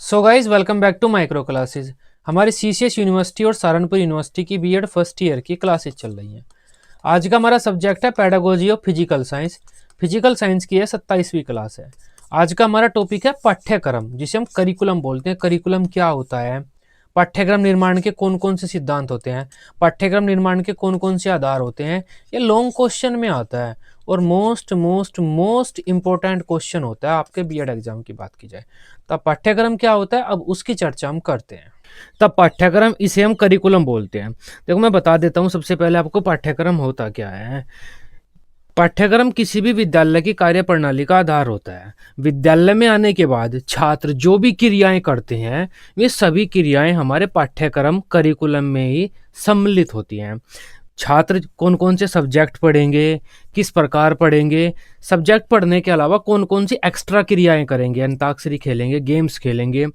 So guys welcome back to micro classes. हमारी CCS university और Saharanpur university की BEd first year की classes चल रही हैं। आज का हमारा सब्जेक्ट है pedagogy of physical science. Physical science की है 27वीं क्लास है। आज का हमारा टॉपिक है पाठ्यक्रम, जिसे हम करिकुलम बोलते हैं। करिकुलम क्या होता है, पाठ्यक्रम निर्माण के कौन कौन से सिद्धांत होते हैं, पाठ्यक्रम निर्माण के कौन कौन से आधार होते हैं, ये लॉन्ग क्वेश्चन में आता है और most most most important question होता है आपके बीएड एग्जाम की बात की जाए। तब पाठ्यक्रम क्या होता है, अब उसकी चर्चा हम करते हैं। तब पाठ्यक्रम, इसे हम करिकुलम बोलते हैं। देखो मैं बता देता हूँ सबसे पहले आपको पाठ्यक्रम होता क्या है। पाठ्यक्रम किसी भी विद्यालय की कार्य प्रणाली का आधार होता है। विद्यालय में आने के बाद छात्र जो भी क्रियाएं करते हैं, वे सभी क्रियाएं हमारे पाठ्यक्रम करिकुलम में ही सम्मिलित होती हैं। छात्र कौन कौन से सब्जेक्ट पढ़ेंगे, किस प्रकार पढ़ेंगे, सब्जेक्ट पढ़ने के अलावा कौन कौन सी एक्स्ट्रा क्रियाएं करेंगे, अंताक्षरी खेलेंगे, गेम्स खेलेंगे,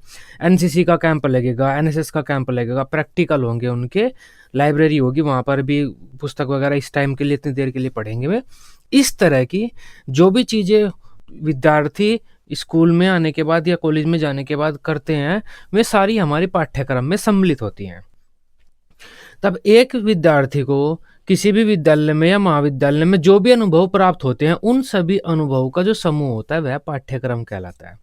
एनसीसी का कैंप लगेगा, एनएसएस का कैंप लगेगा, प्रैक्टिकल होंगे उनके, लाइब्रेरी होगी, वहाँ पर भी पुस्तक वगैरह इस टाइम के लिए, इतनी देर के लिए पढ़ेंगे वे। इस तरह की जो भी चीज़ें विद्यार्थी स्कूल में आने के बाद या कॉलेज में जाने के बाद करते हैं, वे सारी हमारे पाठ्यक्रम में सम्मिलित होती हैं। तब एक विद्यार्थी को किसी भी विद्यालय में या महाविद्यालय में जो भी अनुभव प्राप्त होते हैं, उन सभी अनुभवों का जो समूह होता है वह पाठ्यक्रम कहलाता है।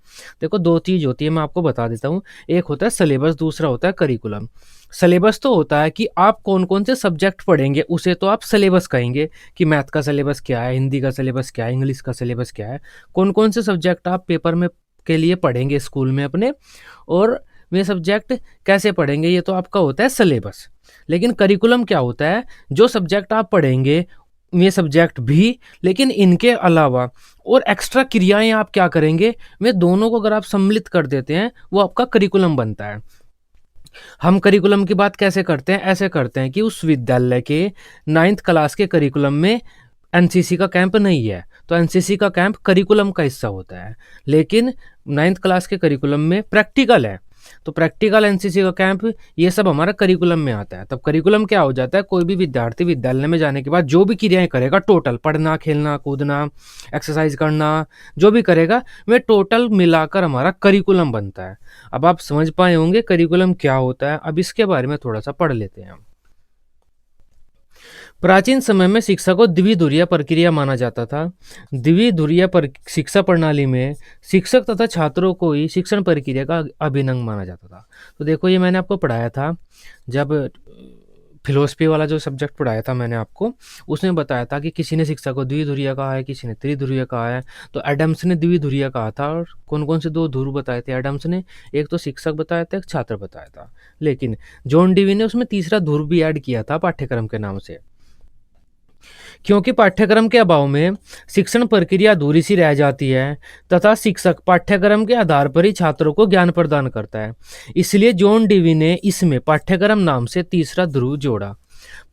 देखो दो चीज होती है, मैं आपको बता देता हूँ। एक होता है सिलेबस, दूसरा होता है करिकुलम। सिलेबस तो होता है कि आप कौन कौन से सब्जेक्ट पढ़ेंगे, उसे तो आप सिलेबस कहेंगे कि मैथ का सिलेबस क्या है, हिंदी का सिलेबस क्या है, इंग्लिश का सिलेबस क्या है, कौन कौन से सब्जेक्ट आप पेपर में के लिए पढ़ेंगे स्कूल में अपने, और वे सब्जेक्ट कैसे पढ़ेंगे, ये तो आपका होता है सिलेबस। लेकिन करिकुलम क्या होता है, जो सब्जेक्ट आप पढ़ेंगे ये सब्जेक्ट भी, लेकिन इनके अलावा और एक्स्ट्रा क्रियाएं आप क्या करेंगे, वे दोनों को अगर आप सम्मिलित कर देते हैं, वो आपका करिकुलम बनता है। हम करिकुलम की बात कैसे करते हैं, ऐसे करते हैं कि उस विद्यालय के 9th क्लास के करिकुलम में एनसीसी का कैंप नहीं है, तो एनसीसी का कैंप करिकुलम का हिस्सा होता है। लेकिन 9th क्लास के करिकुलम में प्रैक्टिकल है, तो प्रैक्टिकल, एनसीसी का कैंप, ये सब हमारा करिकुलम में आता है। तब करिकुलम क्या हो जाता है, कोई भी विद्यार्थी विद्यालय में जाने के बाद जो भी क्रियाएं करेगा, टोटल पढ़ना, खेलना, कूदना, एक्सरसाइज करना, जो भी करेगा, वह टोटल मिलाकर हमारा करिकुलम बनता है। अब आप समझ पाए होंगे करिकुलम क्या होता है। अब इसके बारे में थोड़ा सा पढ़ लेते हैं हम। प्राचीन समय में शिक्षा को द्विध्रुवीय प्रक्रिया माना जाता था। द्विध्रुवीय शिक्षा प्रणाली में शिक्षक तथा छात्रों को ही शिक्षण प्रक्रिया का अभिन्न माना जाता था। तो देखो ये मैंने आपको पढ़ाया था, जब फिलोसफी वाला जो सब्जेक्ट पढ़ाया था मैंने आपको, उसमें बताया था कि किसी ने शिक्षा को द्विध्रुवीय कहा है, किसी ने त्रिध्रुवीय कहा है। तो एडम्स ने द्विध्रुवीय कहा था, और कौन कौन से दो ध्रुव बताए थे एडम्स ने, एक तो शिक्षक बताया था, एक छात्र बताया था। लेकिन जॉन डीवी ने उसमें तीसरा ध्रुव भी ऐड किया था पाठ्यक्रम के नाम से, क्योंकि पाठ्यक्रम के अभाव में शिक्षण प्रक्रिया अधूरी सी रह जाती है तथा शिक्षक पाठ्यक्रम के आधार पर ही छात्रों को ज्ञान प्रदान करता है। इसलिए जॉन डीवी ने इसमें पाठ्यक्रम नाम से तीसरा ध्रुव जोड़ा।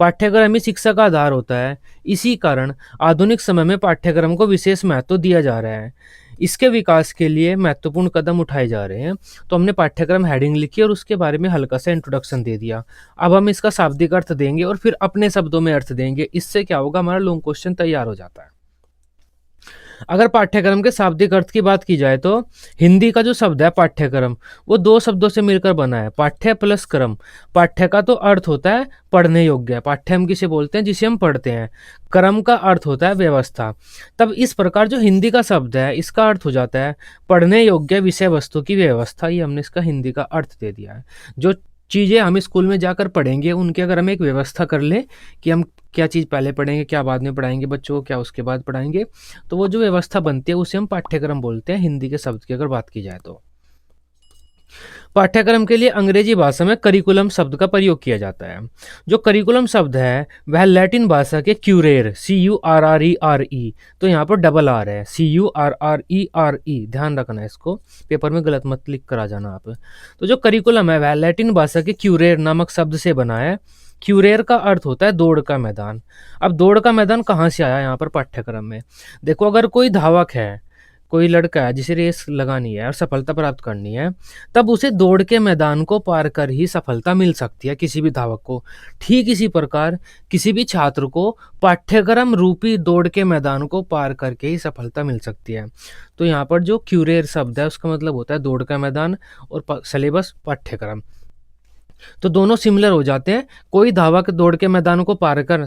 पाठ्यक्रम ही शिक्षा का आधार होता है। इसी कारण आधुनिक समय में पाठ्यक्रम को विशेष महत्व दिया जा रहा है। इसके विकास के लिए महत्वपूर्ण कदम उठाए जा रहे हैं। तो हमने पाठ्यक्रम हेडिंग लिखी और उसके बारे में हल्का सा इंट्रोडक्शन दे दिया। अब हम इसका शाब्दिक अर्थ देंगे और फिर अपने शब्दों में अर्थ देंगे। इससे क्या होगा, हमारा लॉन्ग क्वेश्चन तैयार हो जाता है। अगर पाठ्यक्रम के शाब्दिक अर्थ की बात की जाए तो हिंदी का जो शब्द है पाठ्यक्रम, वो दो शब्दों से मिलकर बना है, पाठ्य प्लस क्रम। पाठ्य का तो अर्थ होता है पढ़ने योग्य, पाठ्य हम किसे बोलते हैं, जिसे हम पढ़ते हैं। क्रम का अर्थ होता है व्यवस्था। तब इस प्रकार जो हिंदी का शब्द है, इसका अर्थ हो जाता है पढ़ने योग्य विषय वस्तु की व्यवस्था। ये हमने इसका हिंदी का अर्थ दे दिया है। जो चीज़ें हम स्कूल में जाकर पढ़ेंगे, उनकी अगर हम एक व्यवस्था कर लें कि हम क्या चीज़ पहले पढ़ेंगे, क्या बाद में पढ़ाएंगे बच्चों को, क्या उसके बाद पढ़ाएंगे, तो वो जो व्यवस्था बनती है उसे हम पाठ्यक्रम बोलते हैं, हिंदी के शब्द की अगर बात की जाए तो। पाठ्यक्रम के लिए अंग्रेजी भाषा में करिकुलम शब्द का प्रयोग किया जाता है। जो करिकुलम शब्द है वह लैटिन भाषा के क्यूरेर, CURRERE, तो यहाँ पर डबल आर है, CURRERE, ध्यान रखना इसको, पेपर में गलत मत लिख कर आ जाना आप। तो जो करिकुलम है वह लैटिन भाषा के क्यूरेर नामक शब्द से बना है। क्यूरेर का अर्थ होता है दौड़ का मैदान। अब दौड़ का मैदान कहाँ से आया यहाँ पर पाठ्यक्रम में, देखो अगर कोई धावक है, कोई लड़का है जिसे रेस लगानी है और सफलता प्राप्त करनी है, तब उसे दौड़ के मैदान को पार कर ही सफलता मिल सकती है किसी भी धावक को। ठीक इसी प्रकार किसी भी छात्र को पाठ्यक्रम रूपी दौड़ के मैदान को पार करके ही सफलता मिल सकती है। तो यहाँ पर जो क्यूरियर शब्द है उसका मतलब होता है दौड़ का मैदान और सिलेबस पाठ्यक्रम। तो दोनों सिमिलर हो जाते हैं। कोई धावक दौड़ के मैदान को पार कर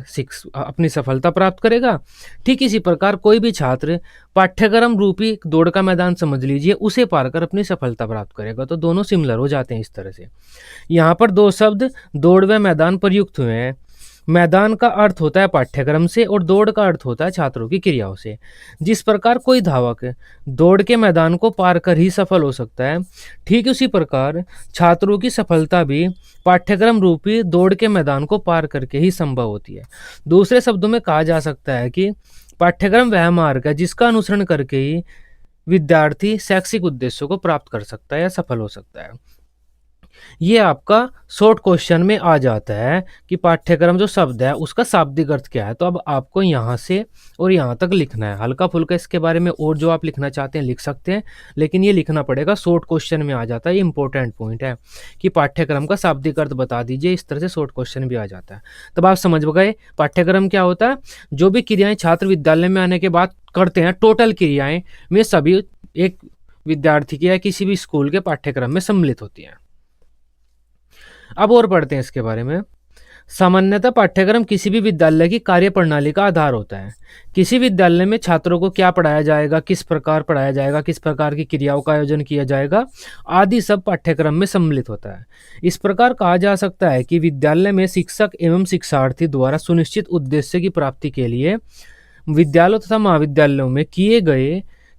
अपनी सफलता प्राप्त करेगा, ठीक इसी प्रकार कोई भी छात्र पाठ्यक्रम रूपी दौड़ का मैदान समझ लीजिए उसे पार कर अपनी सफलता प्राप्त करेगा। तो दोनों सिमिलर हो जाते हैं इस तरह से। यहाँ पर दो शब्द दौड़ व मैदान प्रयुक्त हुए हैं। मैदान का अर्थ होता है पाठ्यक्रम से और दौड़ का अर्थ होता है छात्रों की क्रियाओं से। जिस प्रकार कोई धावक दौड़ के मैदान को पार कर ही सफल हो सकता है, ठीक उसी प्रकार छात्रों की सफलता भी पाठ्यक्रम रूपी दौड़ के मैदान को पार करके ही संभव होती है। दूसरे शब्दों में कहा जा सकता है कि पाठ्यक्रम वह मार्ग है जिसका अनुसरण करके ही विद्यार्थी शैक्षिक उद्देश्यों को प्राप्त कर सकता है या सफल हो सकता है। ये आपका शॉर्ट क्वेश्चन में आ जाता है कि पाठ्यक्रम जो शब्द है उसका शाब्दिक अर्थ क्या है। तो अब आपको यहाँ से और यहाँ तक लिखना है। हल्का फुल्का इसके बारे में और जो आप लिखना चाहते हैं लिख सकते हैं, लेकिन ये लिखना पड़ेगा, शॉर्ट क्वेश्चन में आ जाता है। ये इंपॉर्टेंट पॉइंट है कि पाठ्यक्रम का शाब्दिक अर्थ बता दीजिए, इस तरह से शॉर्ट क्वेश्चन भी आ जाता है। तब आप समझ गए पाठ्यक्रम क्या होता है। जो भी क्रियाएं छात्र विद्यालय में आने के बाद करते हैं, टोटल क्रियाएं में सभी एक विद्यार्थी के या किसी भी स्कूल के पाठ्यक्रम में सम्मिलित होती हैं। अब और पढ़ते हैं इसके बारे में। सामान्यतः पाठ्यक्रम किसी भी विद्यालय की कार्य प्रणाली का आधार होता है। किसी विद्यालय में छात्रों को क्या पढ़ाया जाएगा, किस प्रकार पढ़ाया जाएगा, किस प्रकार की क्रियाओं का आयोजन किया जाएगा आदि सब पाठ्यक्रम में सम्मिलित होता है। इस प्रकार कहा जा सकता है कि विद्यालय में शिक्षक एवं शिक्षार्थी द्वारा सुनिश्चित उद्देश्य की प्राप्ति के लिए विद्यालयों तथा महाविद्यालयों में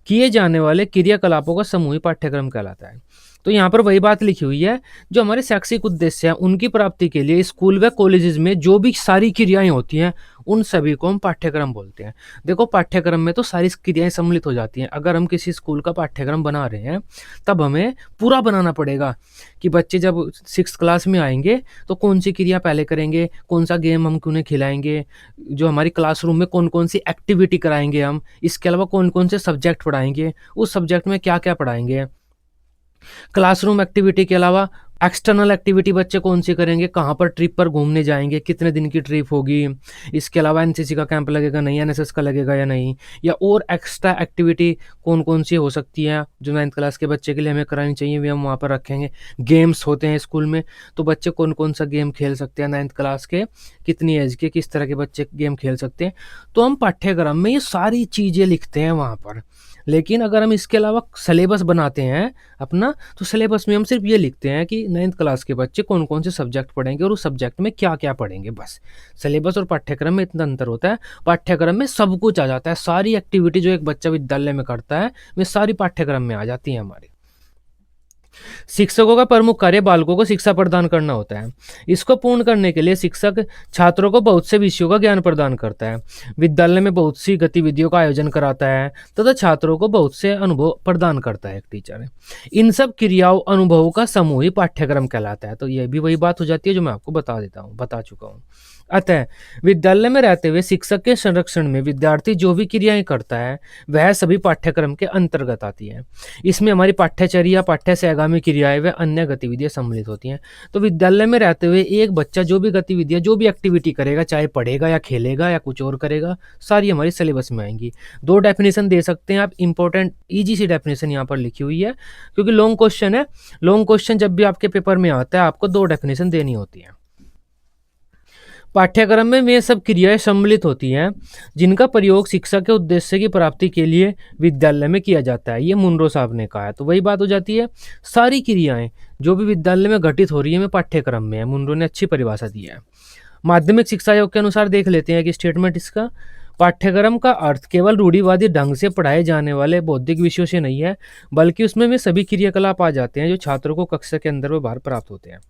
किए जाने वाले क्रियाकलापों का समूह ही पाठ्यक्रम कहलाता है। तो यहाँ पर वही बात लिखी हुई है, जो हमारे शैक्षिक उद्देश्य हैं उनकी प्राप्ति के लिए स्कूल व कॉलेजेस में जो भी सारी क्रियाएं होती हैं उन सभी को हम पाठ्यक्रम बोलते हैं। देखो पाठ्यक्रम में तो सारी क्रियाएं सम्मिलित हो जाती हैं। अगर हम किसी स्कूल का पाठ्यक्रम बना रहे हैं तब हमें पूरा बनाना पड़ेगा कि बच्चे जब 6th क्लास में आएंगे तो कौन सी क्रिया पहले करेंगे, कौन सा गेम हम उन्हें खिलाएंगे, जो हमारी क्लासरूम में कौन कौन सी एक्टिविटी कराएंगे हम, इसके अलावा कौन कौन से सब्जेक्ट पढ़ाएंगे, उस सब्जेक्ट में क्या क्या पढ़ाएंगे। क्लासरूम एक्टिविटी के अलावा एक्सटर्नल एक्टिविटी बच्चे कौन सी करेंगे, कहाँ पर ट्रिप पर घूमने जाएंगे, कितने दिन की ट्रिप होगी, इसके अलावा एनसीसी का कैंप लगेगा नहीं, एनएसएस का लगेगा या नहीं, या और एक्स्ट्रा एक्टिविटी कौन कौन सी हो सकती है जो 9th क्लास के बच्चे के लिए हमें करानी चाहिए, वे हम वहाँ पर रखेंगे। गेम्स होते हैं स्कूल में, तो बच्चे कौन कौन सा गेम खेल सकते हैं 9th क्लास के, कितनी एज के, किस तरह के बच्चे गेम खेल सकते हैं। तो हम पाठ्यक्रम में ये सारी चीज़ें लिखते हैं वहाँ पर। लेकिन अगर हम इसके अलावा सिलेबस बनाते हैं अपना, तो सिलेबस में हम सिर्फ ये लिखते हैं कि 9th क्लास के बच्चे कौन कौन से सब्जेक्ट पढ़ेंगे और उस सब्जेक्ट में क्या क्या पढ़ेंगे, बस। सिलेबस और पाठ्यक्रम में इतना अंतर होता है। पाठ्यक्रम में सब कुछ आ जाता है, सारी एक्टिविटी जो एक बच्चा विद्यालय में करता है वे सारी पाठ्यक्रम में आ जाती है हमारी। शिक्षकों का प्रमुख कार्य बालकों को शिक्षा प्रदान करना होता है। इसको पूर्ण करने के लिए शिक्षक छात्रों को बहुत से विषयों का ज्ञान प्रदान करता है, विद्यालय में बहुत सी गतिविधियों का आयोजन कराता है तथा छात्रों को बहुत से अनुभव प्रदान करता है एक टीचर। इन सब क्रियाओं अनुभवों का समूह ही पाठ्यक्रम कहलाता है। तो यह भी वही बात हो जाती है जो मैं आपको बता चुका हूँ। अतः विद्यालय में रहते हुए शिक्षक के संरक्षण में विद्यार्थी जो भी क्रियाएं करता है वह सभी पाठ्यक्रम के अंतर्गत आती है। इसमें हमारी पाठ्यचर्या, पाठ्य से आगामी क्रियाएं व अन्य गतिविधियां सम्मिलित होती हैं। तो विद्यालय में रहते हुए एक बच्चा जो भी गतिविधियां, जो भी एक्टिविटी करेगा, चाहे पढ़ेगा या खेलेगा या कुछ और करेगा, सारी हमारी सिलेबस में आएंगी। 2 डेफिनेशन दे सकते हैं आप, इंपॉर्टेंट ईजी सी डेफिनेशन यहाँ पर लिखी हुई है क्योंकि लॉन्ग क्वेश्चन है। लॉन्ग क्वेश्चन जब भी आपके पेपर में आता है आपको 2 डेफिनेशन देनी होती है। पाठ्यक्रम में वे सब क्रियाएं सम्मिलित होती हैं जिनका प्रयोग शिक्षा के उद्देश्य की प्राप्ति के लिए विद्यालय में किया जाता है। ये मुनरो साहब ने कहा है। तो वही बात हो जाती है, सारी क्रियाएं जो भी विद्यालय में घटित हो रही है वे पाठ्यक्रम में है। मुनरो ने अच्छी परिभाषा दी है। माध्यमिक शिक्षा आयोग के अनुसार देख लेते हैं कि स्टेटमेंट इसका, पाठ्यक्रम का अर्थ केवल रूढ़िवादी ढंग से पढ़ाए जाने वाले बौद्धिक विषयों से नहीं है, बल्कि उसमें वे सभी क्रियाकलाप आ जाते हैं जो छात्रों को कक्षा के अंदर व बाहर प्राप्त होते हैं।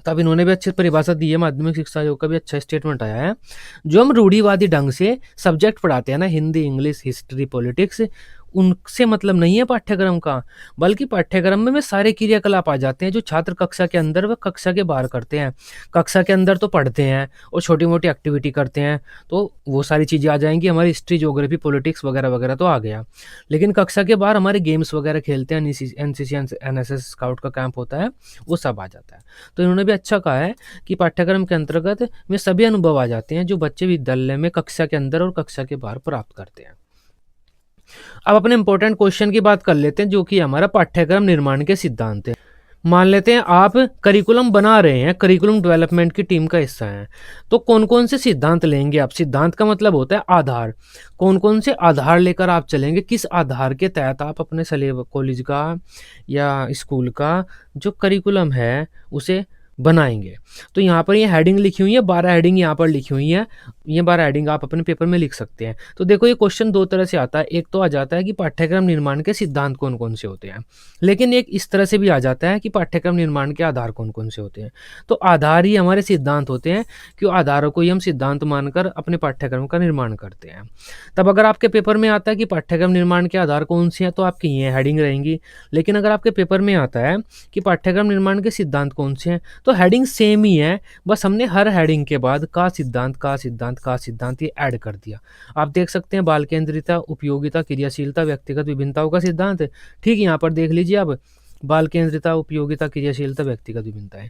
तब इन्होंने भी अच्छी परिभाषा दी है, माध्यमिक शिक्षा आयोग का भी अच्छा स्टेटमेंट आया है। जो हम रूढ़िवादी ढंग से सब्जेक्ट पढ़ाते हैं ना, हिंदी, इंग्लिश, हिस्ट्री, पॉलिटिक्स, उनसे मतलब नहीं है पाठ्यक्रम का, बल्कि पाठ्यक्रम में सारे क्रियाकलाप आ जाते हैं जो छात्र कक्षा के अंदर व कक्षा के बाहर करते हैं। कक्षा के अंदर तो पढ़ते हैं और छोटी-मोटी एक्टिविटी करते हैं, तो वो सारी चीज़ें आ जाएँगी। हमारी हिस्ट्री, ज्योग्राफी, पॉलिटिक्स वगैरह-वगैरह तो आ गया। लेकिन कक्षा के बाहर हमारे गेम्स वगैरह खेलते हैं, एनसीसी, एनएसएस, स्काउट का कैंप होता है, वो सब आ जाता है। तो इन्होंने भी अच्छा कहा है कि पाठ्यक्रम के अंतर्गत में सभी अनुभव आ जाते हैं जो बच्चे विद्यालय में कक्षा के अंदर और कक्षा के बाहर प्राप्त करते हैं। अब अपने इंपॉर्टेंट क्वेश्चन की बात कर लेते हैं जो कि हमारा पाठ्यक्रम निर्माण के सिद्धांत है। मान लेते हैं आप करिकुलम बना रहे हैं, करिकुलम डेवलपमेंट की टीम का हिस्सा हैं, तो कौन कौन से सिद्धांत लेंगे आप? सिद्धांत का मतलब होता है आधार। कौन कौन से आधार लेकर आप चलेंगे, किस आधार के तहत आप अपने सिलेबस, कॉलेज का या स्कूल का जो करिकुलम है उसे बनाएंगे? तो यहाँ पर ये हेडिंग लिखी हुई है, 12 हेडिंग यहाँ पर लिखी हुई है। ये 12 हेडिंग आप अपने पेपर में लिख सकते हैं। तो देखो ये क्वेश्चन दो तरह से आता है। एक तो आ जाता है कि पाठ्यक्रम निर्माण के सिद्धांत कौन कौन से होते हैं, लेकिन एक इस तरह से भी आ जाता है कि पाठ्यक्रम निर्माण के आधार कौन कौन से होते हैं। तो आधार ही हमारे सिद्धांत होते हैं, कि आधारों को ही हम सिद्धांत मानकर अपने पाठ्यक्रम का निर्माण करते हैं। तब अगर आपके पेपर में आता है कि पाठ्यक्रम निर्माण के आधार कौन से हैं, तो आपकी ये हेडिंग रहेंगी। लेकिन अगर आपके पेपर में आता है कि पाठ्यक्रम निर्माण के सिद्धांत कौन से हैं, तो हेडिंग सेम ही है, बस हमने हर हेडिंग के बाद का सिद्धांत ये ऐड कर दिया। आप देख सकते हैं बाल केंद्रिता, उपयोगिता, क्रियाशीलता, व्यक्तिगत विभिन्नताओं का सिद्धांत। ठीक, यहाँ पर देख लीजिए आप, बाल केंद्रिता, उपयोगिता, क्रियाशीलता, व्यक्तिगत विभिन्नताएं।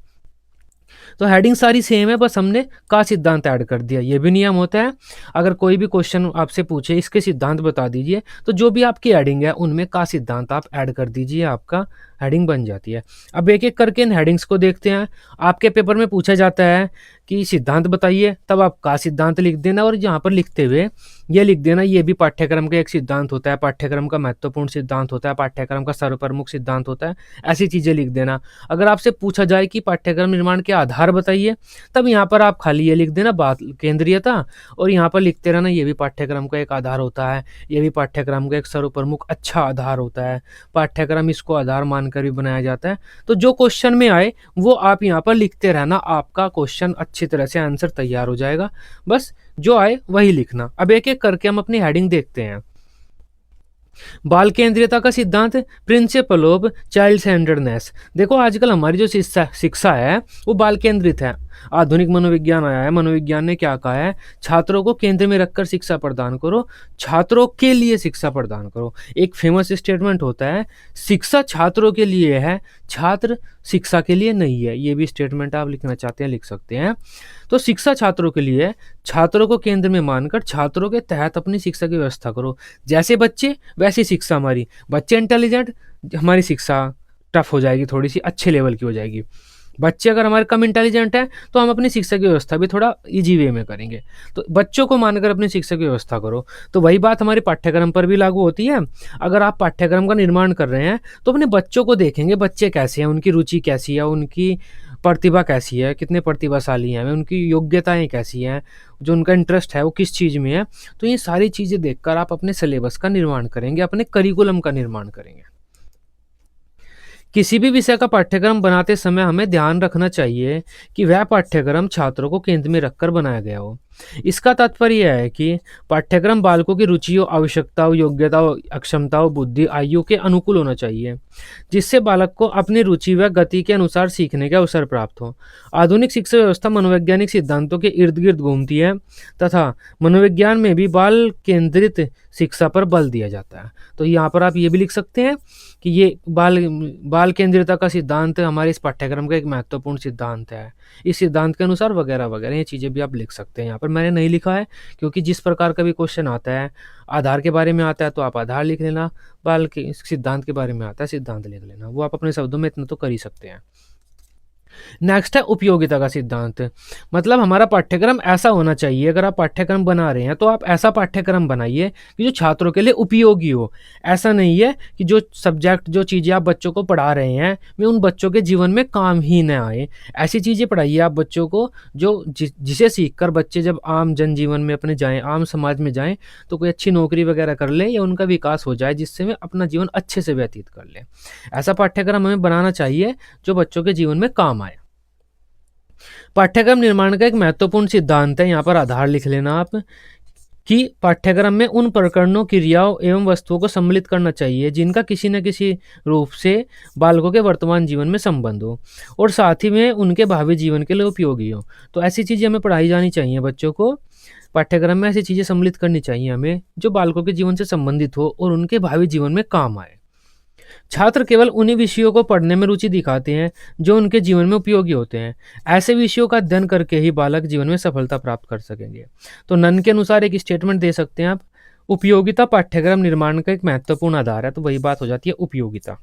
तो हेडिंग सारी सेम है, बस हमने का सिद्धांत ऐड कर दिया। ये भी नियम होता है, अगर कोई भी क्वेश्चन आपसे पूछे इसके सिद्धांत बता दीजिए, तो जो भी आपकी हेडिंग है उनमें का सिद्धांत आप ऐड कर दीजिए, आपका हेडिंग बन जाती है। अब एक एक करके इन हेडिंग्स को देखते हैं। आपके पेपर में पूछा जाता है कि सिद्धांत बताइए, तब आप का सिद्धांत लिख देना, और यहाँ पर लिखते हुए ये लिख देना ये भी पाठ्यक्रम का एक सिद्धांत होता है, पाठ्यक्रम का महत्वपूर्ण सिद्धांत होता है, पाठ्यक्रम का सर्वप्रमुख सिद्धांत होता है, ऐसी चीज़ें लिख देना। अगर आपसे पूछा जाए कि पाठ्यक्रम निर्माण के आधार बताइए, तब यहाँ पर आप खाली ये लिख देना बात केंद्रीयता, और यहाँ पर लिखते रहना ये भी पाठ्यक्रम का एक आधार होता है, ये भी पाठ्यक्रम का एक सर्वप्रमुख अच्छा आधार होता है, पाठ्यक्रम इसको आधार मानकर भी बनाया जाता है। तो जो क्वेश्चन में आए वो आप यहाँ पर लिखते रहना, आपका क्वेश्चन अच्छी तरह से आंसर तैयार हो जाएगा। बस जो आए वही लिखना। अब एक एक करके हम अपनी हेडिंग देखते हैं। बाल केंद्रीयता का सिद्धांत, प्रिंसिपल ऑफ चाइल्ड सेंटर्डनेस। देखो आजकल हमारी जो शिक्षा है वो बाल केंद्रित है। आधुनिक मनोविज्ञान आया है, मनोविज्ञान ने क्या कहा है, छात्रों को केंद्र में रखकर शिक्षा प्रदान करो, छात्रों के लिए शिक्षा प्रदान करो। एक फेमस स्टेटमेंट होता है, शिक्षा छात्रों के लिए है, छात्र शिक्षा के लिए नहीं है। ये भी स्टेटमेंट आप लिखना चाहते हैं लिख सकते हैं। तो शिक्षा छात्रों के लिए है, छात्रों को केंद्र में मानकर छात्रों के तहत अपनी शिक्षा की व्यवस्था करो। जैसे बच्चे वैसी शिक्षा हमारी, बच्चे इंटेलिजेंट, हमारी शिक्षा टफ हो जाएगी, थोड़ी सी अच्छे लेवल की हो जाएगी। बच्चे अगर हमारे कम इंटेलिजेंट हैं तो हम अपनी शिक्षा की व्यवस्था भी थोड़ा इजी वे में करेंगे। तो बच्चों को मानकर अपनी शिक्षा की व्यवस्था करो। तो वही बात हमारे पाठ्यक्रम पर भी लागू होती है। अगर आप पाठ्यक्रम का निर्माण कर रहे हैं तो अपने बच्चों को देखेंगे, बच्चे कैसे हैं, उनकी रुचि कैसी है, उनकी प्रतिभा कैसी है, कितने प्रतिभाशाली हैं, उनकी योग्यताएं कैसी हैं, जो उनका इंटरेस्ट है वो किस चीज़ में है। तो ये सारी चीज़ें देखकर आप अपने सिलेबस का निर्माण करेंगे, अपने करिकुलम का निर्माण करेंगे। किसी भी विषय का पाठ्यक्रम बनाते समय हमें ध्यान रखना चाहिए कि वह पाठ्यक्रम छात्रों को केंद्र में रखकर बनाया गया हो। इसका तात्पर्य यह है कि पाठ्यक्रम बालकों की रुचियों, आवश्यकताओं, योग्यताओं, अक्षमताओं, बुद्धि, आयु के अनुकूल होना चाहिए, जिससे बालक को अपनी रुचि व गति के अनुसार सीखने के अवसर प्राप्त हो। आधुनिक शिक्षा व्यवस्था मनोवैज्ञानिक सिद्धांतों के इर्द गिर्द घूमती है तथा मनोविज्ञान में भी बाल केंद्रित शिक्षा पर बल दिया जाता है। तो यहाँ पर आप ये भी लिख सकते हैं कि ये बाल केंद्रिता का सिद्धांत हमारे इस पाठ्यक्रम का एक महत्वपूर्ण सिद्धांत है। इस सिद्धांत के अनुसार वगैरह वगैरह ये चीज़ें भी आप लिख सकते हैं। यहाँ पर मैंने नहीं लिखा है क्योंकि जिस प्रकार का भी क्वेश्चन आता है, आधार के बारे में आता है तो आप आधार लिख लेना, बाल के सिद्धांत के बारे में आता है सिद्धांत लिख लेना, वो आप अपने शब्दों में इतना तो कर ही सकते हैं। नेक्स्ट है उपयोगिता का सिद्धांत। मतलब हमारा पाठ्यक्रम ऐसा होना चाहिए, अगर आप पाठ्यक्रम बना रहे हैं तो आप ऐसा पाठ्यक्रम बनाइए कि जो छात्रों के लिए उपयोगी हो। ऐसा नहीं है कि जो सब्जेक्ट, जो चीज़ें आप बच्चों को पढ़ा रहे हैं वे उन बच्चों के जीवन में काम ही न आए। ऐसी चीज़ें पढ़ाइए आप बच्चों को जो जिसे सीख कर बच्चे जब आम जनजीवन में अपने जाएँ, आम समाज में जाएँ, तो कोई अच्छी नौकरी वगैरह कर लें या उनका विकास हो जाए, जिससे वे अपना जीवन अच्छे से व्यतीत कर लें। ऐसा पाठ्यक्रम हमें बनाना चाहिए जो बच्चों के जीवन में काम आए। पाठ्यक्रम निर्माण का एक महत्वपूर्ण सिद्धांत है, यहाँ पर आधार लिख लेना आप, कि पाठ्यक्रम में उन प्रकरणों, क्रियाओं एवं वस्तुओं को सम्मिलित करना चाहिए जिनका किसी न किसी रूप से बालकों के वर्तमान जीवन में संबंध हो और साथ ही में उनके भावी जीवन के लिए उपयोगी हो। तो ऐसी चीज़ें हमें पढ़ाई जानी चाहिए बच्चों को। पाठ्यक्रम में ऐसी चीज़ें सम्मिलित करनी चाहिए हमें जो बालकों के जीवन से संबंधित हो और उनके भावी जीवन में काम आए। छात्र केवल उन्हीं विषयों को पढ़ने में रुचि दिखाते हैं जो उनके जीवन में उपयोगी होते हैं। ऐसे विषयों का अध्ययन करके ही बालक जीवन में सफलता प्राप्त कर सकेंगे। तो नन के अनुसार एक स्टेटमेंट दे सकते हैं आप, उपयोगिता पाठ्यक्रम निर्माण का एक महत्वपूर्ण आधार है। तो वही बात हो जाती है उपयोगिता।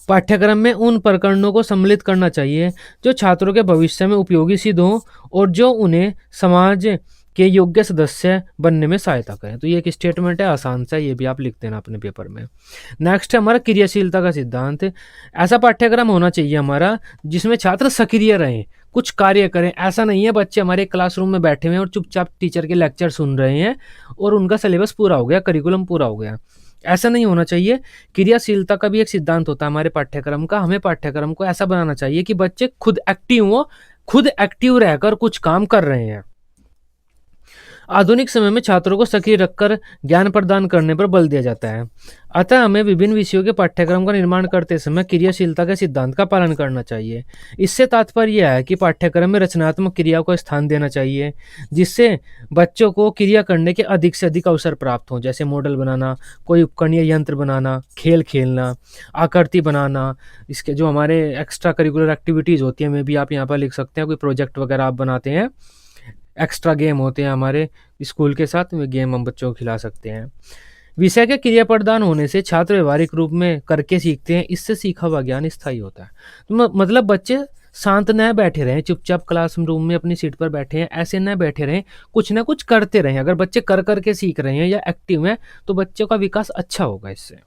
पाठ्यक्रम में उन प्रकरणों को सम्मिलित करना चाहिए जो छात्रों के भविष्य में उपयोगी सिद्ध हों और जो उन्हें समाज के योग्य सदस्य बनने में सहायता करें। तो ये एक स्टेटमेंट है, आसान सा, ये भी आप लिख देना अपने पेपर में। नेक्स्ट है हमारा क्रियाशीलता का सिद्धांत। ऐसा पाठ्यक्रम होना चाहिए हमारा जिसमें छात्र सक्रिय रहें, कुछ कार्य करें। ऐसा नहीं है बच्चे हमारे क्लासरूम में बैठे हुए हैं और चुपचाप टीचर के लेक्चर सुन रहे हैं और उनका सिलेबस पूरा हो गया, करिकुलम पूरा हो गया। ऐसा नहीं होना चाहिए। क्रियाशीलता का भी एक सिद्धांत होता है हमारे पाठ्यक्रम का। हमें पाठ्यक्रम को ऐसा बनाना चाहिए कि बच्चे खुद एक्टिव हो, खुद एक्टिव रहकर कुछ काम कर रहे हैं। आधुनिक समय में छात्रों को सक्रिय रखकर ज्ञान प्रदान करने पर बल दिया जाता है। अतः हमें विभिन्न विषयों के पाठ्यक्रम का निर्माण करते समय क्रियाशीलता के सिद्धांत का पालन करना चाहिए। इससे तात्पर्य यह है कि पाठ्यक्रम में रचनात्मक क्रिया को स्थान देना चाहिए जिससे बच्चों को क्रिया करने के अधिक से अधिक अवसर प्राप्त हों, जैसे मॉडल बनाना, कोई उपकरण या यंत्र बनाना, खेल खेलना, आकृति बनाना। इसके जो हमारे एक्स्ट्रा करिकुलर एक्टिविटीज़ होती हैं, में भी आप यहाँ पर लिख सकते हैं। कोई प्रोजेक्ट वगैरह आप बनाते हैं, एक्स्ट्रा गेम होते हैं हमारे स्कूल के साथ में, गेम हम बच्चों को खिला सकते हैं। विषय के क्रिया प्रदान होने से छात्र व्यवहारिक रूप में करके सीखते हैं। इससे सीखा हुआ ज्ञान स्थायी होता है। तो मतलब बच्चे शांत न बैठे रहें, चुपचाप क्लासरूम में अपनी सीट पर बैठे हैं, ऐसे न बैठे रहें, कुछ ना कुछ करते रहें। अगर बच्चे कर करके सीख रहे हैं या एक्टिव हैं तो बच्चों का विकास अच्छा होगा इससे।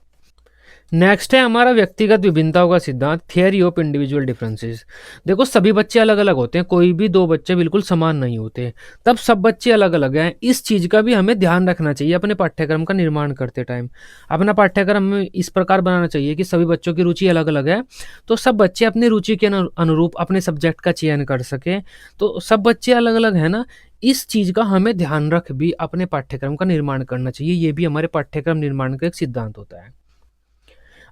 नेक्स्ट है हमारा व्यक्तिगत विभिन्नताओं का सिद्धांत, थियरी ऑफ इंडिविजुअल डिफरेंसेस। देखो सभी बच्चे अलग अलग होते हैं, कोई भी दो बच्चे बिल्कुल समान नहीं होते, तब सब बच्चे अलग अलग हैं। इस चीज़ का भी हमें ध्यान रखना चाहिए अपने पाठ्यक्रम का निर्माण करते टाइम। अपना पाठ्यक्रम में इस प्रकार बनाना चाहिए कि सभी बच्चों की रुचि अलग अलग है, तो सब बच्चे अपनी रुचि के अनुरूप अपने सब्जेक्ट का चयन कर सकें। तो सब बच्चे अलग अलग हैं ना, इस चीज़ का हमें ध्यान रख भी अपने पाठ्यक्रम का निर्माण करना चाहिए। ये भी हमारे पाठ्यक्रम निर्माण का एक सिद्धांत होता है।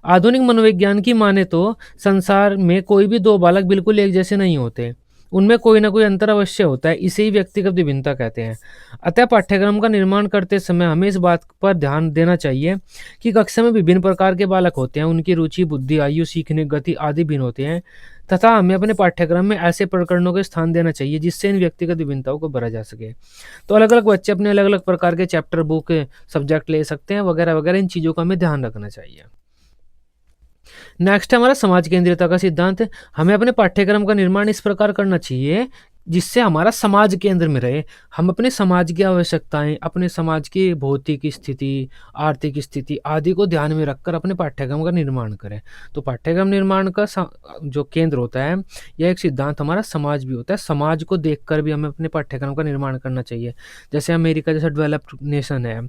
आधुनिक मनोविज्ञान की माने तो संसार में कोई भी दो बालक बिल्कुल एक जैसे नहीं होते, उनमें कोई ना कोई अंतर अवश्य होता है। इसे ही व्यक्तिगत विभिन्नता कहते हैं। अतः पाठ्यक्रम का निर्माण करते समय हमें इस बात पर ध्यान देना चाहिए कि कक्षा में विभिन्न प्रकार के बालक होते हैं, उनकी रुचि, बुद्धि, आयु, सीखने गति आदि भिन्न होते हैं, तथा हमें अपने पाठ्यक्रम में ऐसे प्रकरणों को स्थान देना चाहिए जिससे इन व्यक्तिगत विभिन्नताओं को भरा जा सके। तो अलग अलग बच्चे अपने अलग अलग प्रकार के चैप्टर, बुक, सब्जेक्ट ले सकते हैं वगैरह वगैरह। इन चीज़ों का हमें ध्यान रखना चाहिए। नेक्स्ट है हमारा समाज केंद्रियता का सिद्धांत। हमें अपने पाठ्यक्रम का निर्माण इस प्रकार करना चाहिए जिससे हमारा समाज केंद्र में रहे। हम अपने समाज की आवश्यकताएं, अपने समाज की भौतिक स्थिति, आर्थिक स्थिति आदि को ध्यान में रखकर अपने पाठ्यक्रम का निर्माण करें। तो पाठ्यक्रम निर्माण का जो केंद्र होता है, यह एक सिद्धांत हमारा समाज भी होता है। समाज को देखकर भी हमें अपने पाठ्यक्रम का निर्माण करना चाहिए। जैसे अमेरिका जैसा डेवलप्ड नेशन है,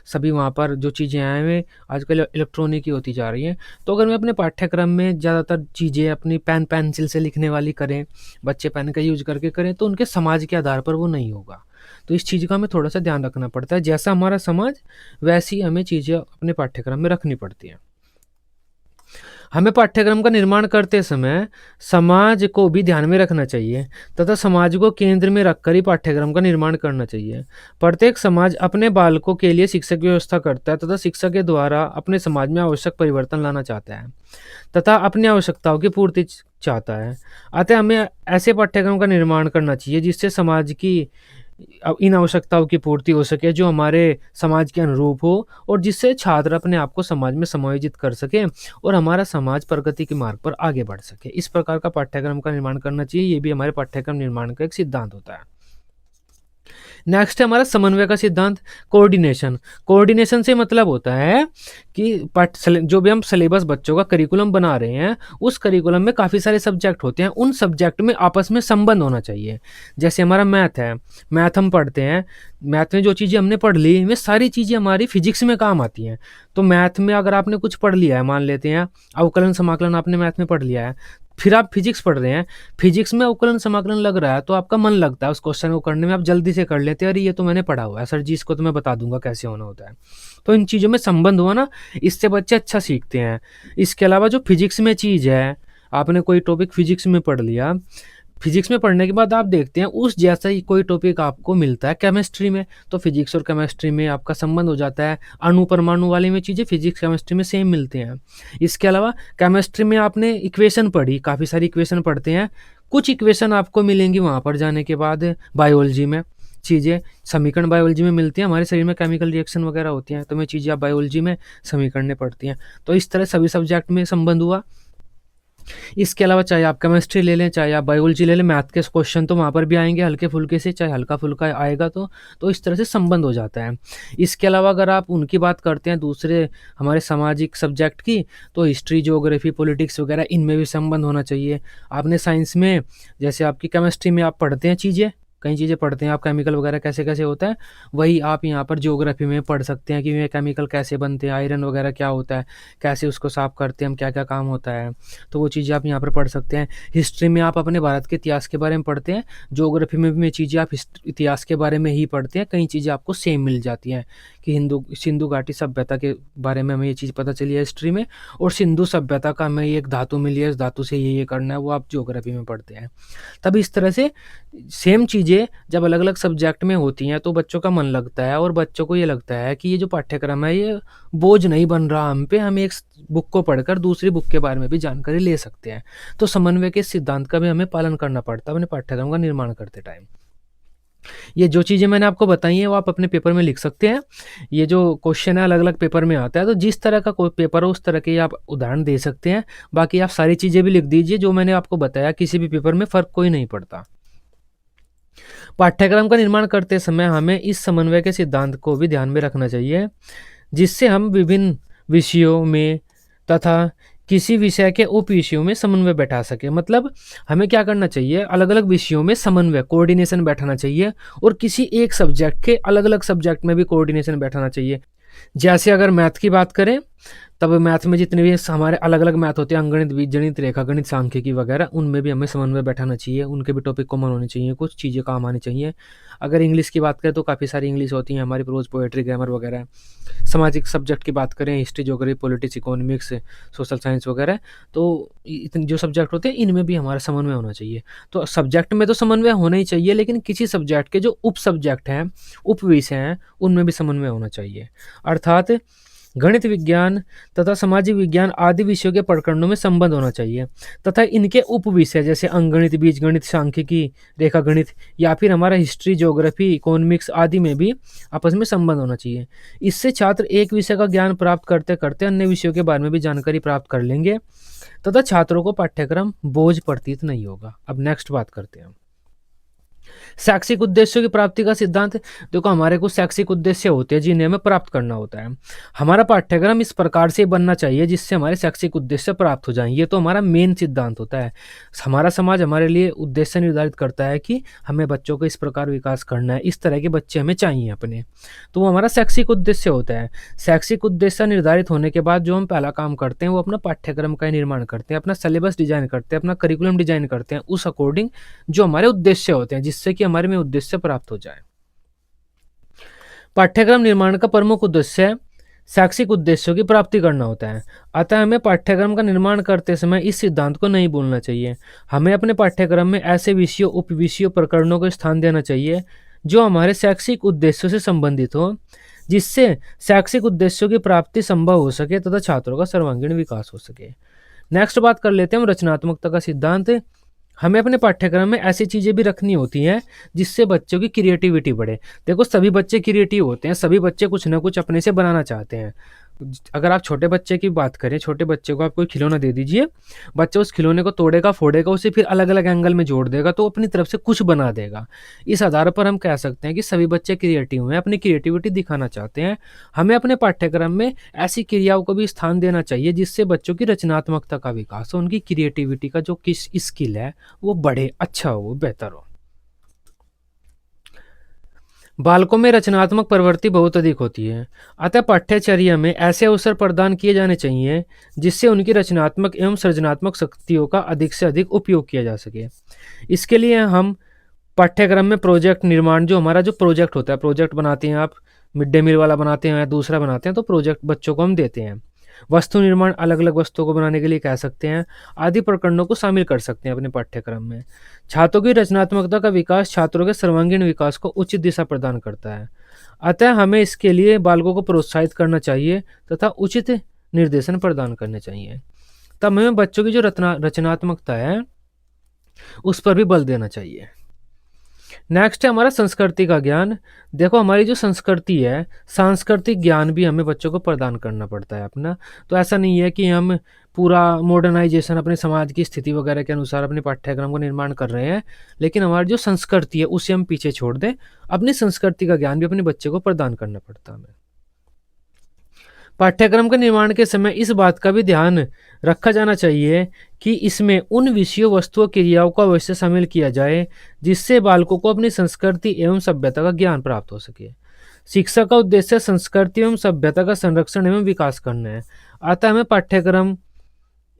सभी वहाँ पर जो चीज़ें हैं वे आजकल इलेक्ट्रॉनिक ही होती जा रही हैं। तो अगर मैं अपने पाठ्यक्रम में ज़्यादातर चीज़ें अपनी पेन पेंसिल से लिखने वाली करें, बच्चे पेन का यूज करके करें, तो उनके समाज के आधार पर वो नहीं होगा। तो इस चीज़ का हमें थोड़ा सा ध्यान रखना पड़ता है। जैसा हमारा समाज वैसी हमें चीज़ें अपने पाठ्यक्रम में रखनी पड़ती हैं। हमें पाठ्यक्रम का निर्माण करते समय समाज को भी ध्यान में रखना चाहिए तथा समाज को केंद्र में रखकर ही पाठ्यक्रम का निर्माण करना चाहिए। प्रत्येक समाज अपने बालकों के लिए शिक्षक की व्यवस्था करता है तथा शिक्षक के द्वारा अपने समाज में आवश्यक परिवर्तन लाना चाहता है तथा अपनी आवश्यकताओं की पूर्ति चाहता है। अतः हमें ऐसे पाठ्यक्रम का निर्माण करना चाहिए जिससे समाज की इन आवश्यकताओं की पूर्ति हो सके, जो हमारे समाज के अनुरूप हो और जिससे छात्र अपने आप को समाज में समायोजित कर सके और हमारा समाज प्रगति के मार्ग पर आगे बढ़ सके। इस प्रकार का पाठ्यक्रम का निर्माण करना चाहिए। ये भी हमारे पाठ्यक्रम निर्माण का एक सिद्धांत होता है। नेक्स्ट है हमारा समन्वय का सिद्धांत, कोऑर्डिनेशन। कोऑर्डिनेशन से मतलब होता है कि जो भी हम सिलेबस बच्चों का करिकुलम बना रहे हैं, उस करिकुलम में काफ़ी सारे सब्जेक्ट होते हैं, उन सब्जेक्ट में आपस में संबंध होना चाहिए। जैसे हमारा मैथ है, मैथ हम पढ़ते हैं, मैथ में जो चीज़ें हमने पढ़ ली वे सारी चीज़ें हमारी फिजिक्स में काम आती हैं। तो मैथ में अगर आपने कुछ पढ़ लिया है, मान लेते हैं अवकलन समाकलन आपने मैथ में पढ़ लिया है, फिर आप फिजिक्स पढ़ रहे हैं, फिजिक्स में अवकलन समाकलन लग रहा है तो आपका मन लगता है उस क्वेश्चन को करने में, आप जल्दी से कर लेते हैं, अरे ये तो मैंने पढ़ा हुआ है सर जी, इसको तो मैं बता दूंगा कैसे होना होता है। तो इन चीज़ों में संबंध हुआ ना, इससे बच्चे अच्छा सीखते हैं। इसके अलावा जो फिजिक्स में चीज़ है, आपने कोई टॉपिक फिजिक्स में पढ़ लिया, फिजिक्स में पढ़ने के बाद आप देखते हैं उस जैसा ही कोई टॉपिक आपको मिलता है केमिस्ट्री में, तो फिजिक्स और केमिस्ट्री में आपका संबंध हो जाता है। अणु परमाणु वाली में चीज़ें फिजिक्स केमिस्ट्री में सेम मिलते हैं। इसके अलावा केमिस्ट्री में आपने इक्वेशन पढ़ी, काफ़ी सारी इक्वेशन पढ़ते हैं, कुछ इक्वेशन आपको मिलेंगी वहाँ पर जाने के बाद बायोलॉजी में, चीज़ें समीकरण बायोलॉजी में मिलती हैं, हमारे शरीर में केमिकल रिएक्शन वगैरह होती हैं, तो मैं चीज़ें आप बायोलॉजी में समीकरण पढ़ती हैं। तो इस तरह सभी सब्जेक्ट में संबंध हुआ। इसके अलावा चाहे आप केमिस्ट्री ले लें, चाहे आप बायोलॉजी ले लें, मैथ के क्वेश्चन तो वहाँ पर भी आएंगे हल्के फुल्के से, चाहे हल्का फुल्का आएगा तो इस तरह से संबंध हो जाता है। इसके अलावा अगर आप उनकी बात करते हैं दूसरे हमारे सामाजिक सब्जेक्ट की, तो हिस्ट्री, ज्योग्राफी, पॉलिटिक्स वगैरह, इनमें भी संबंध होना चाहिए। आपने साइंस में जैसे आपकी केमिस्ट्री में आप पढ़ते हैं चीज़ें, कई चीज़ें पढ़ते हैं आप, केमिकल वगैरह कैसे कैसे होता है, वही आप यहाँ पर ज्योग्राफी में पढ़ सकते हैं कि ये केमिकल कैसे बनते हैं, आयरन वगैरह क्या होता है, कैसे उसको साफ करते हैं हम, क्या क्या काम होता है, तो वो चीज़ें आप यहाँ पर पढ़ सकते हैं। हिस्ट्री में आप अपने भारत के इतिहास के बारे में पढ़ते हैं, ज्योग्राफी में भी चीज़ें आप इतिहास के बारे में ही पढ़ते हैं, कई चीज़ें आपको सेम मिल जाती हैं कि सिंधु घाटी सभ्यता के बारे में हमें ये चीज़ पता चली है हिस्ट्री में, और सिंधु सभ्यता का हमें एक धातु मिली है, इस धातु से ये करना है, वो आप ज्योग्राफी में पढ़ते हैं। तब इस तरह से सेम चीज़ें जब अलग अलग सब्जेक्ट में होती हैं तो बच्चों का मन लगता है, और बच्चों को ये लगता है कि ये जो पाठ्यक्रम है ये बोझ नहीं बन रहा हम पे, हम एक बुक को पढ़कर दूसरी बुक के बारे में भी जानकारी ले सकते हैं। तो समन्वय के सिद्धांत का भी हमें पालन करना पड़ता है अपने पाठ्यक्रम का निर्माण करते टाइम। ये जो चीज़ें मैंने आपको बताई हैं वो आप अपने पेपर में लिख सकते हैं। ये जो क्वेश्चन है अलग अलग पेपर में आता है, तो जिस तरह का कोई पेपर हो उस तरह के आप उदाहरण दे सकते हैं। बाकी आप सारी चीज़ें भी लिख दीजिए जो मैंने आपको बताया, किसी भी पेपर में फ़र्क कोई नहीं पड़ता। पाठ्यक्रम का निर्माण करते समय हमें इस समन्वय के सिद्धांत को भी ध्यान में रखना चाहिए, जिससे हम विभिन्न विषयों में तथा किसी विषय के उप विषयों में समन्वय बैठा सके। मतलब हमें क्या करना चाहिए, अलग अलग विषयों में समन्वय, कोऑर्डिनेशन बैठाना चाहिए, और किसी एक सब्जेक्ट के अलग अलग सब्जेक्ट में भी कोऑर्डिनेशन बैठाना चाहिए। जैसे अगर मैथ की बात करें, तब मैथ में जितने भी हमारे अलग अलग मैथ होते हैं, अंकगणित, बीजगणित, रेखागणित, सांख्यिकी वगैरह, उनमें भी हमें समन्वय बैठाना चाहिए, उनके भी टॉपिक कॉमन होने चाहिए, कुछ चीज़ें काम आनी चाहिए। अगर इंग्लिश की बात करें तो काफ़ी सारी इंग्लिश होती हैं हमारी, प्रोज, पोएट्री, ग्रामर वगैरह। सामाजिक सब्जेक्ट की बात करें, history, geography, politics, economics, social science वगैरह, तो इतने जो सब्जेक्ट होते हैं इनमें भी हमारा समन्वय होना चाहिए। तो सब्जेक्ट में तो समन्वय होना ही चाहिए, लेकिन किसी सब्जेक्ट के जो उप सब्जेक्ट हैं, उप विषय हैं, उनमें भी समन्वय होना चाहिए। अर्थात गणित विज्ञान तथा सामाजिक विज्ञान आदि विषयों के प्रकरणों में संबंध होना चाहिए, तथा इनके उप विषय जैसे अंकगणित, बीजगणित, सांख्यिकी, रेखागणित, या फिर हमारा हिस्ट्री, ज्योग्राफी, इकोनॉमिक्स आदि में भी आपस में संबंध होना चाहिए। इससे छात्र एक विषय का ज्ञान प्राप्त करते करते अन्य विषयों के बारे में भी जानकारी प्राप्त कर लेंगे, तथा छात्रों को पाठ्यक्रम बोझ प्रतीत नहीं होगा। अब नेक्स्ट बात करते हैं शैक्षिक उद्देश्यों की प्राप्ति का सिद्धांत। देखो, हमारे कुछ शैक्षिक उद्देश्य होते हैं जिन्हें हमें प्राप्त करना होता है। हमारा पाठ्यक्रम इस प्रकार से बनना चाहिए जिससे हमारे शैक्षिक उद्देश्य प्राप्त हो जाएं, ये तो हमारा मेन सिद्धांत होता है। हमारा समाज हमारे लिए उद्देश्य निर्धारित करता है कि हमें बच्चों को इस प्रकार विकास करना है, इस तरह के बच्चे हमें चाहिए अपने, तो वो हमारा शैक्षिक उद्देश्य होता है। शैक्षिक उद्देश्य निर्धारित होने के बाद जो हम पहला काम करते हैं वो अपना पाठ्यक्रम का निर्माण करते हैं, अपना सिलेबस डिजाइन करते हैं, अपना करिकुलम डिजाइन करते हैं उस अकॉर्डिंग जो हमारे उद्देश्य होते हैं, जिससे कि हमारे में उद्देश्य प्राप्त हो जाए। पाठ्यक्रम निर्माण का प्रमुख उद्देश्य शैक्षिक उद्देश्यों की प्राप्ति करना होता है। अतः हमें पाठ्यक्रम का निर्माण करते समय इस सिद्धांत को नहीं भूलना चाहिए। हमें अपने पाठ्यक्रम में ऐसे विषयों, उप विषयों, प्रकरणों को स्थान देना चाहिए जो हमारे शैक्षिक उद्देश्यों से संबंधित हो, जिससे शैक्षिक उद्देश्यों की प्राप्ति संभव हो सके तथा छात्रों का सर्वांगीण विकास हो सके। नेक्स्ट बात कर लेते हैं हम रचनात्मकता का सिद्धांत। हमें अपने पाठ्यक्रम में ऐसी चीज़ें भी रखनी होती हैं जिससे बच्चों की क्रिएटिविटी बढ़े। देखो, सभी बच्चे क्रिएटिव होते हैं, सभी बच्चे कुछ ना कुछ अपने से बनाना चाहते हैं। अगर आप छोटे बच्चे की बात करें, छोटे बच्चे को आप कोई खिलौना दे दीजिए, बच्चा उस खिलौने को तोड़ेगा, फोड़ेगा, उसे फिर अलग अलग एंगल में जोड़ देगा, तो अपनी तरफ से कुछ बना देगा। इस आधार पर हम कह सकते हैं कि सभी बच्चे क्रिएटिव हैं, अपनी क्रिएटिविटी दिखाना चाहते हैं। हमें अपने पाठ्यक्रम में ऐसी क्रियाओं को भी स्थान देना चाहिए जिससे बच्चों की रचनात्मकता का विकास हो, उनकी क्रिएटिविटी का जो किस स्किल है वो बढ़े, अच्छा हो, बेहतर हो। बालकों में रचनात्मक प्रवृत्ति बहुत अधिक होती है, अतः पाठ्यचर्या में ऐसे अवसर प्रदान किए जाने चाहिए जिससे उनकी रचनात्मक एवं सृजनात्मक शक्तियों का अधिक से अधिक उपयोग किया जा सके। इसके लिए हम पाठ्यक्रम में प्रोजेक्ट निर्माण, जो हमारा जो प्रोजेक्ट होता है, प्रोजेक्ट बनाते हैं आप, मिड डे मील वाला बनाते हैं, दूसरा बनाते हैं, तो प्रोजेक्ट बच्चों को हम देते हैं। वस्तु निर्माण, अलग अलग वस्तुओं को बनाने के लिए कह सकते हैं, आदि प्रकरणों को शामिल कर सकते हैं अपने पाठ्यक्रम में। छात्रों की रचनात्मकता का विकास छात्रों के सर्वांगीण विकास को उचित दिशा प्रदान करता है, अतः हमें इसके लिए बालकों को प्रोत्साहित करना चाहिए तथा उचित निर्देशन प्रदान करने चाहिए। तब हमें बच्चों की जो रचनात्मकता है उस पर भी बल देना चाहिए। नेक्स्ट है हमारा संस्कृति का ज्ञान। देखो, हमारी जो संस्कृति है, सांस्कृतिक ज्ञान भी हमें बच्चों को प्रदान करना पड़ता है अपना। तो ऐसा नहीं है कि हम पूरा मॉडर्नाइजेशन अपने समाज की स्थिति वगैरह के अनुसार अपने पाठ्यक्रम को निर्माण कर रहे हैं, लेकिन हमारी जो संस्कृति है उसे हम पीछे छोड़ दें। अपनी संस्कृति का ज्ञान भी अपने बच्चे को प्रदान करना पड़ता है हमें। पाठ्यक्रम के निर्माण के समय इस बात का भी ध्यान रखा जाना चाहिए कि इसमें उन विषयों, वस्तुओं, क्रियाओं को अवश्य शामिल किया जाए जिससे बालकों को अपनी संस्कृति एवं सभ्यता का ज्ञान प्राप्त हो सके। शिक्षा का उद्देश्य संस्कृति एवं सभ्यता का संरक्षण एवं विकास करना है, अतः हमें पाठ्यक्रम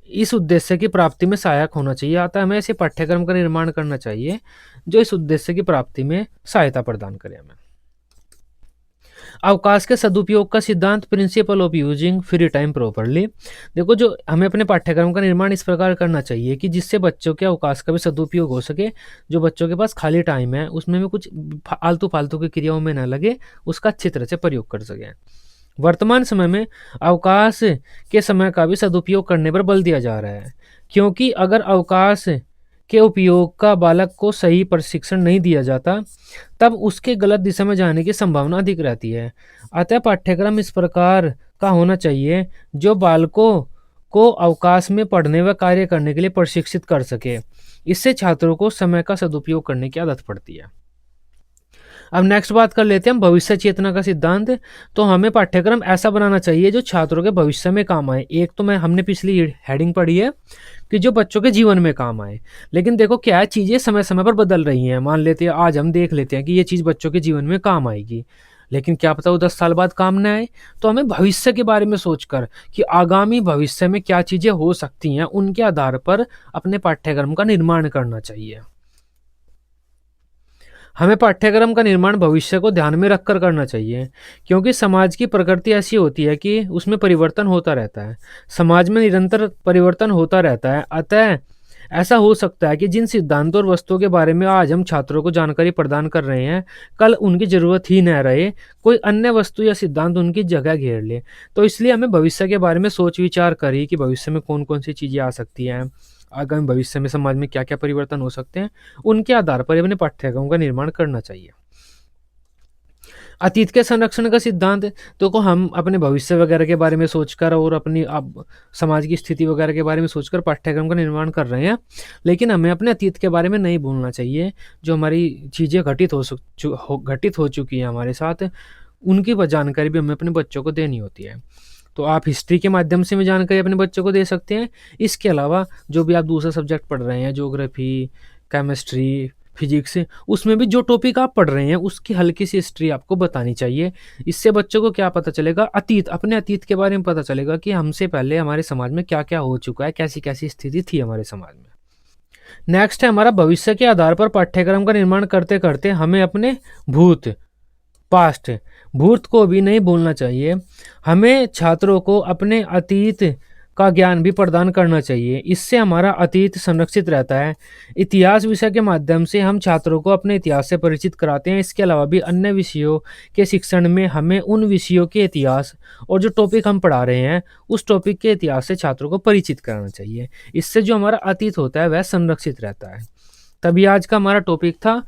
इस उद्देश्य की प्राप्ति में सहायक होना चाहिए। अतः हमें ऐसे पाठ्यक्रम का निर्माण करना चाहिए जो इस उद्देश्य की प्राप्ति में सहायता प्रदान करे हमें। अवकाश के सदुपयोग का सिद्धांत, principle of using free time properly. देखो, जो हमें अपने पाठ्यक्रम का निर्माण इस प्रकार करना चाहिए कि जिससे बच्चों के अवकाश का भी सदुपयोग हो सके। जो बच्चों के पास खाली टाइम है उसमें भी कुछ आलतू फालतू की क्रियाओं में न लगे, उसका अच्छी तरह से प्रयोग कर सके। वर्तमान समय में अवकाश के समय का भी सदुपयोग करने पर बल दिया जा रहा है, क्योंकि अगर अवकाश के उपयोग का बालक को सही प्रशिक्षण नहीं दिया जाता तब उसके गलत दिशा में जाने की संभावना अधिक रहती है। अतः पाठ्यक्रम इस प्रकार का होना चाहिए जो बालकों को अवकाश में पढ़ने व कार्य करने के लिए प्रशिक्षित कर सके। इससे छात्रों को समय का सदुपयोग करने की आदत पड़ती है। अब नेक्स्ट बात कर लेते हैं हम भविष्य चेतना का सिद्धांत। तो हमें पाठ्यक्रम ऐसा बनाना चाहिए जो छात्रों के भविष्य में काम आए। एक तो हमने पिछली हेडिंग पढ़ी है कि जो बच्चों के जीवन में काम आए, लेकिन देखो क्या है, चीजें समय समय पर बदल रही हैं। मान लेते हैं आज हम देख लेते हैं कि ये चीज बच्चों के जीवन में काम आएगी, लेकिन क्या पता वो 10 साल बाद काम न आए। तो हमें भविष्य के बारे में सोचकर कि आगामी भविष्य में क्या चीजें हो सकती हैं, उनके आधार पर अपने पाठ्यक्रम का निर्माण करना चाहिए। हमें पाठ्यक्रम का निर्माण भविष्य को ध्यान में रखकर करना चाहिए, क्योंकि समाज की प्रकृति ऐसी होती है कि उसमें परिवर्तन होता रहता है। समाज में निरंतर परिवर्तन होता रहता है, अतः ऐसा हो सकता है कि जिन सिद्धांतों और वस्तुओं के बारे में आज हम छात्रों को जानकारी प्रदान कर रहे हैं, कल उनकी जरूरत ही न रहे, कोई अन्य वस्तु या सिद्धांत उनकी जगह घेर ले। तो इसलिए हमें भविष्य के बारे में सोच विचार करें कि भविष्य में कौन कौन सी चीज़ें आ सकती हैं, आगामी भविष्य में समाज में क्या क्या परिवर्तन हो सकते हैं, उनके आधार पर अपने पाठ्यक्रम का निर्माण करना चाहिए। अतीत के संरक्षण का सिद्धांत, तो को हम अपने भविष्य वगैरह के बारे में सोचकर और अपनी अब समाज की स्थिति वगैरह के बारे में सोचकर पाठ्यक्रम का निर्माण कर रहे हैं, लेकिन हमें अपने अतीत के बारे में नहीं भूलना चाहिए। जो हमारी चीज़ें घटित हो चुकी हैं हमारे साथ, उनकी जानकारी भी हमें अपने बच्चों को देनी होती है। तो आप हिस्ट्री के माध्यम से भी जानकारी अपने बच्चों को दे सकते हैं। इसके अलावा जो भी आप दूसरा सब्जेक्ट पढ़ रहे हैं, ज्योग्राफी, केमिस्ट्री, फिजिक्स, उसमें भी जो टॉपिक आप पढ़ रहे हैं उसकी हल्की सी हिस्ट्री आपको बतानी चाहिए। इससे बच्चों को क्या पता चलेगा, अपने अतीत के बारे में पता चलेगा कि हमसे पहले हमारे समाज में क्या क्या हो चुका है, कैसी कैसी स्थिति थी हमारे समाज में। नेक्स्ट है हमारा भविष्य के आधार पर पाठ्यक्रम का निर्माण करते करते हमें अपने भूत को भी नहीं भूलना चाहिए। हमें छात्रों को अपने अतीत का ज्ञान भी प्रदान करना चाहिए, इससे हमारा अतीत संरक्षित रहता है। इतिहास विषय के माध्यम से हम छात्रों को अपने इतिहास से परिचित कराते हैं। इसके अलावा भी अन्य विषयों के शिक्षण में हमें उन विषयों के इतिहास और जो टॉपिक हम पढ़ा रहे हैं उस टॉपिक के इतिहास से छात्रों को परिचित कराना चाहिए। इससे जो हमारा अतीत होता है वह संरक्षित रहता है। तभी आज का हमारा टॉपिक था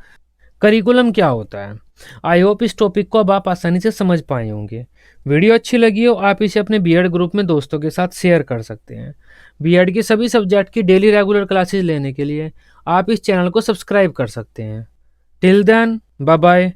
करिकुलम क्या होता है। आई होप इस टॉपिक को अब आप आसानी से समझ पाए होंगे। वीडियो अच्छी लगी हो आप इसे अपने बीएड ग्रुप में दोस्तों के साथ शेयर कर सकते हैं। बीएड की सभी सब्जेक्ट की डेली रेगुलर क्लासेस लेने के लिए आप इस चैनल को सब्सक्राइब कर सकते हैं। Till then, bye bye.